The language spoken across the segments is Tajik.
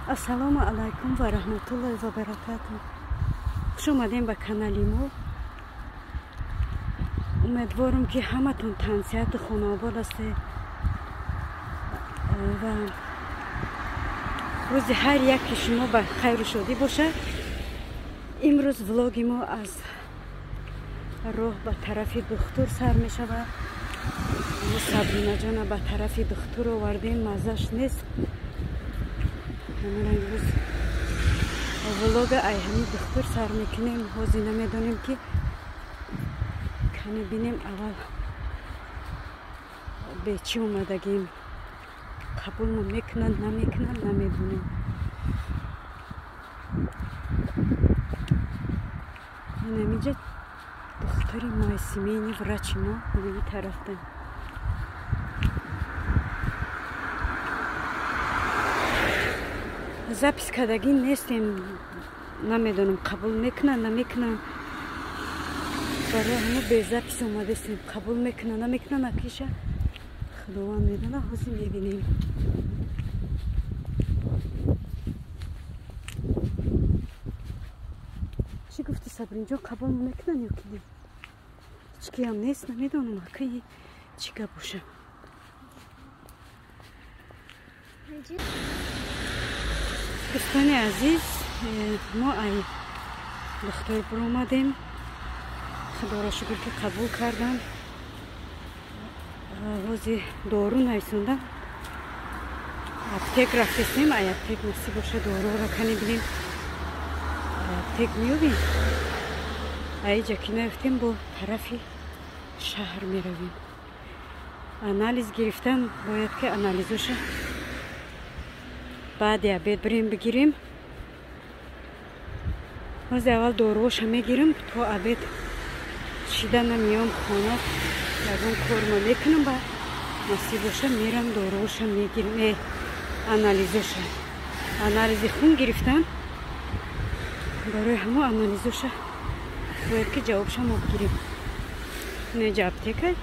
Ассалому алайкум ва рахматуллоҳи ва баракатуҳ. Хуш омадем ба канали мо. Умедворам ки ҳаматон тансиҳату хонобод ҳастед ва рӯзи ҳар яки шумо ба хайру шодӣ бошад. имрӯз влоги мо аз роҳ ба тарафи духтур сар мешавад. Сабринаҷона ба тарафи духтур овардем, маззаш нест. امروز влог ай ҳамин духтур сар мекунем. ҳозир намедонем ки кане бинем аввал бе чӣ омадагем, қабулмо мекунанд намекунанд намедонем. инамиҷа духтури моисимени врачи мо ин тарафдан. запис кардагӣ нестем, намедонам қабул мекунанд намекунанд. барои ҳама безапис омадастем. қабул мекунанд намекунанд акиша худованд медона. ҳозир мебинем. чӣ гуфти Сабринҷон, қабул мекунанд ё ки ҳеҷ киям нест, намедонам акаи чӣ гап боша. дӯстони азиз, мо ай духтур биромадем. худоро шукр ки қабул кардам. ҳозир дору нависондам. аптек рафтестем. ай аптек насиб боша доруро кане бинем. аптек меёбем. аиҷа ки наёфтем, бо тарафи шаҳр меравем. анализ гирифтан бояд ки анализоша баъди обед бирем бигирем. ҳозир аввал доруоша мегирам, то обед шида намеём хона, ягон кормо мекунам, ба насиб боша мерам доруоша мегирам. анализоша анализи хун гирифтам. барои ҳамо анализоша бояд ки ҷавобша мо бигирем. неҷа аптекай.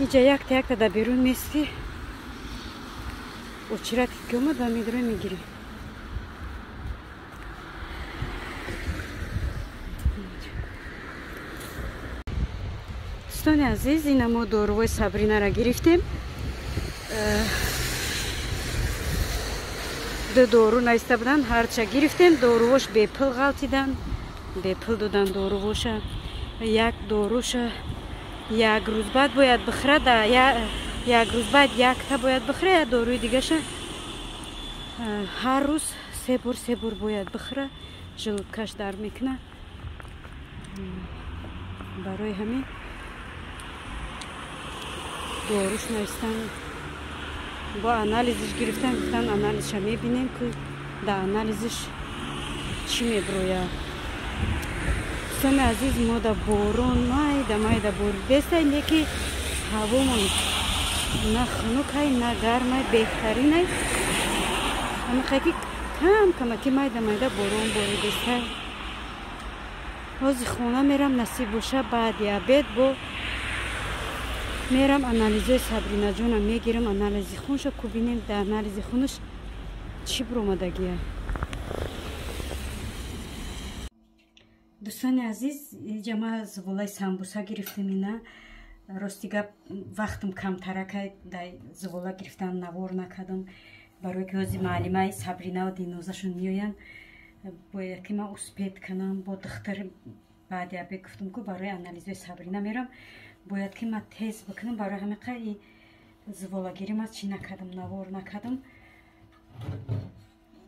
иҷа якта якта дар берун мести. очирати ки омад ва медора мегирем. дӯстони азиз, ина мо дорувои Сабринара гирифтем. ду дору нависта буданд, ҳарча гирифтем. дорувош бепул ғалтидан, бепул додан дорувоша. як доруша як рӯз баъд бояд бихӯрад, як рӯз баъд якта бояд бихӯрад. як доруи дигаша ҳар рӯз се бор бояд бихӯра. желудкаш дард мекунад. барои ҳамин доруш навистан, бо анализиш гирифтан. гуфтан анализша мебинем ки дар анализиш чӣ мебирояд. дӯстони азиз, мо дар борон майда боридестай, леки ҳавомон на хунукай на гармай, беҳтаринай. ҳамақаки камаки майда борон боридестай. ҳозир хона мерам, насиб боша баъди обед бо мерам анализои Сабринаҷона мегирам. анализи хунша ку бинем дар анализи хунаш чӣ биромадагия. дӯстони азиз, иҷа ма зуволаи самбуса гирифтем. ина рости гап вақтам камтаракай дар зувола гирифтан навор накардам. барое ки ҳозир маълимаи Сабрина ва Динозашон меоянд, бояд ки ман успед канам. бо духтар баъди обед гуфтам ки барои анализои Сабрина мерам, бояд ки ман тез бикунам. барои ҳамиқа и зуволагирӣ ман чӣ накардам, навор накардам.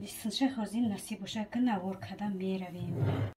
бисмилlah, ҳозир насиб боша ки навор карда меравем.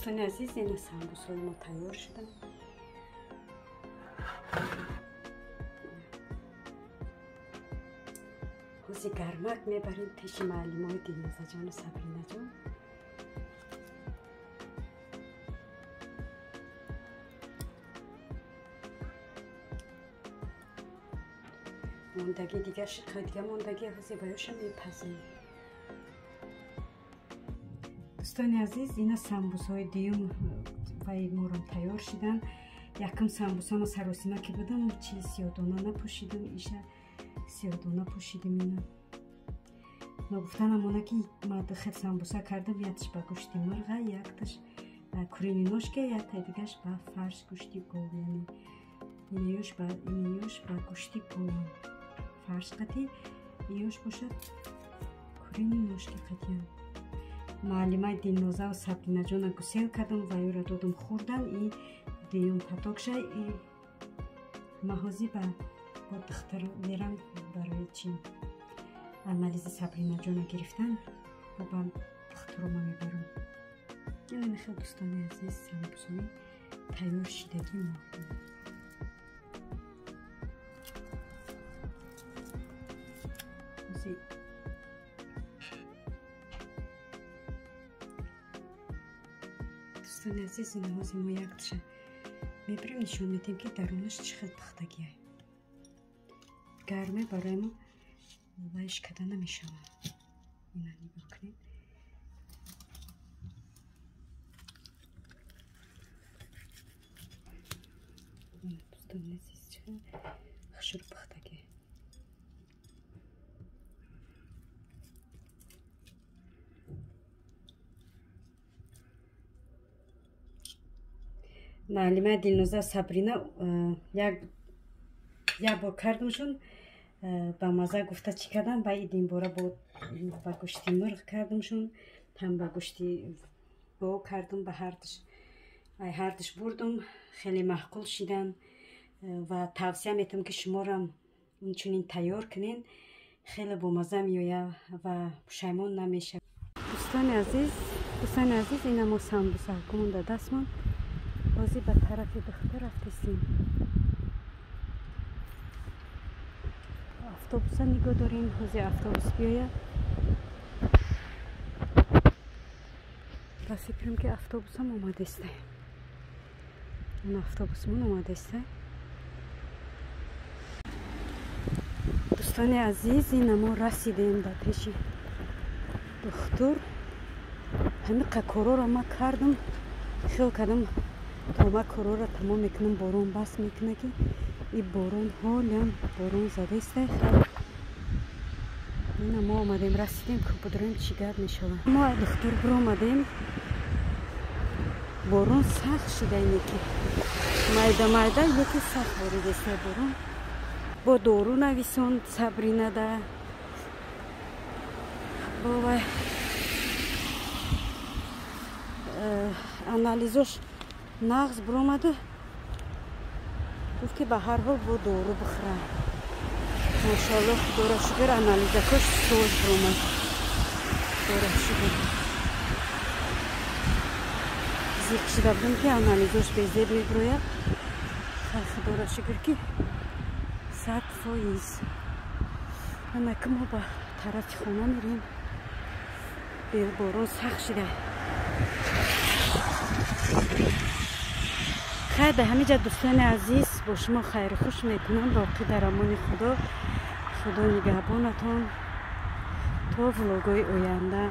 دوستان عزیز این سمبوسای ما تیار شدن. حوزی گرمک میبریم پیش معلمای دلنوزا جان و صبرینا جان. موندگی دیگه شد دیگه موندگی حوزی بایوش میپزیم. دوستان عزیز اینا سمبوسای دیوم و مورم تیار شدن. یکم سمبوسا ما سراسیما که بودم چی سیادونا نپوشیدم ایشه سیادونا پوشیدم اینا. ما گفتن امونه که ما دخل سمبوسا کردم یکش با گوشتی مرغ یکتش کرینی نوشکه یک تا دیگهش با فرش گوشتی گوه یعنی اینیوش با گوشتی گوه فرش قطی ایوش باشد کرینی نوشکه قطیم. معلمای دلنوزا و صبرینا جان گسیل کردم و او را دادم خوردن. این دیوم پتاکشه این محاضی با دختر میرم برای چی انالیز صبرینا جان گرفتن و با دختر ما میبرم. یعنی میخواد دوستان عزیز سمبوسای تیار شدگی ما دوستان عزیز این حوزی ما یک تشه میبریم نشون میدیم که درونش چقدر پختگیه گرمه برای ما وایش کده نمیشه. اینا نگاه کنید دوستان عزیز چقدر خشر پختگیه. معلمه دلنوزا صبرینا یک بار کردمشون با مزه گفته چی کردم با این باره با گوشتی مرغ کردمشون هم با گوشتی گو کردم به هردش بردم خیلی محقول شدن و توصیه میتونم که شما را چنین تیار کنین خیلی با مزه میویه و پشیمون نمیشه. دوستان عزیز این ما سمبوسا کمونده دستمان بازی به طرف دختر رفتیم. افطوبوسا نگاه داریم بازی افطوبوس بیاید. با فکرم که افطوبوس هم اومده است. اون افطوبوس من اومده است. دوستان عزیز این ما رسیدیم در پیش دختر. همه کارا را ما کردم خیلی کردم تا ما کارا را تمام میکنم بارون بس میکنه که این بارون حالی هم بارون زده است. این ما آمدیم رسیدیم که بدریم چی گرد میشود. ما دختر برو آمدیم بارون سخت شده اینی که مایده یکی سخت بارید است بارون با دورو نویسون صبرینا ده با انالیزش نغز برو آمده گفت که به هر حال با دورو بخورم. ماشاءالله خدا را شکر انالیزه کش سوز برو آمد. خدا را شکر زیق شده بودم که انالیزش به زیر می بروید. خدا را شکر که 100%. اما که ما با طرف خونه میریم بارون سخت شده. خیر به همه جا دوستان عزیز با شما خیر خوش میکنم. باقی در امان خدا نگهبانتان تا ولاگای آینده.